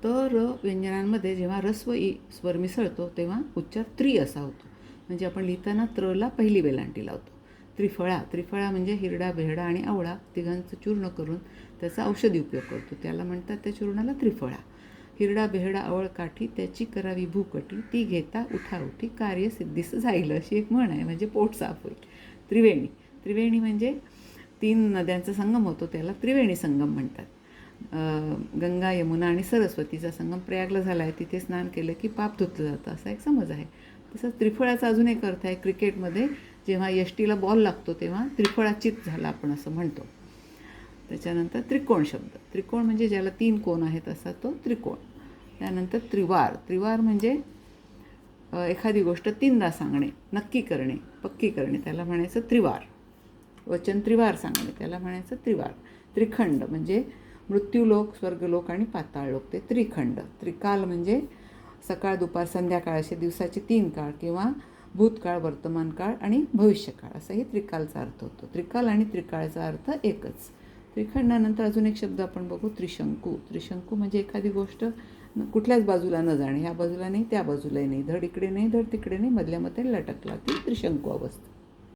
तर व्यंजनांमध्ये जेव्हा रस व ई स्वर मिसळतो तेव्हा उच्चार त्रि असा होतो. म्हणजे आपण लिहिताना त्रला पहिली वेलांटी लावतो. त्रिफळा म्हणजे हिरडा, बेहडा आणि आवळा तिघांचं चूर्ण करून त्याचा औषधी उपयोग करतो, त्याला म्हणतात त्या चूर्णाला त्रिफळा. हिरडा, बेहडा, आवळ काठी त्याची करावी भूकटी, ती घेता उठाउठी कार्य सिद्धीस जाईल, अशी एक म्हण आहे. म्हणजे पोट साफ होईल. त्रिवेणी म्हणजे 3 नद्यांचा संगम होतो, त्याला त्रिवेणी संगम म्हणतात. गंगा, यमुना आणि सरस्वतीचा संगम प्रयागला झाला आहे, तिथे स्नान केलं की पाप धुतलं जातं, असा एक समज आहे. तसंच त्रिफळाचा अजून एक अर्थ आहे. क्रिकेटमध्ये जेव्हा यष्टीला बॉल लागतो तेव्हा त्रिफळाचित झाला आपण असं म्हणतो. त्याच्यानंतर त्रिकोण शब्द. त्रिकोण म्हणजे ज्याला 3 कोण आहेत असा तो त्रिकोण. त्यानंतर त्रिवार म्हणजे एखादी गोष्ट 3दा सांगणे, नक्की करणे, पक्की करणे, त्याला म्हणायचं त्रिवार. वचन त्रिवार सांगणे, त्याला म्हणायचं त्रिवार. त्रिखंड म्हणजे मृत्यूलोक, स्वर्गलोक आणि पाताळलोक, ते त्रिखंड. त्रिकाल म्हणजे सकाळ, दुपार, संध्याकाळ असे दिवसाचे 3 काळ किंवा भूतकाळ, वर्तमान काळ आणि भविष्यकाळ असाही त्रिकालचा अर्थ होतो. त्रिकाल आणि त्रिकाळचा अर्थ एकच. त्रिखंडानंतर अजून एक शब्द आपण बघू, त्रिशंकू. त्रिशंकू म्हणजे एखादी गोष्ट कुठल्याच बाजूला न जाणे, ह्या बाजूला नाही त्या बाजूलाही नाही, धड इकडे नाही धड तिकडे नाही, मधल्या मध्ये लटकला, ती त्रिशंकू अवस्था.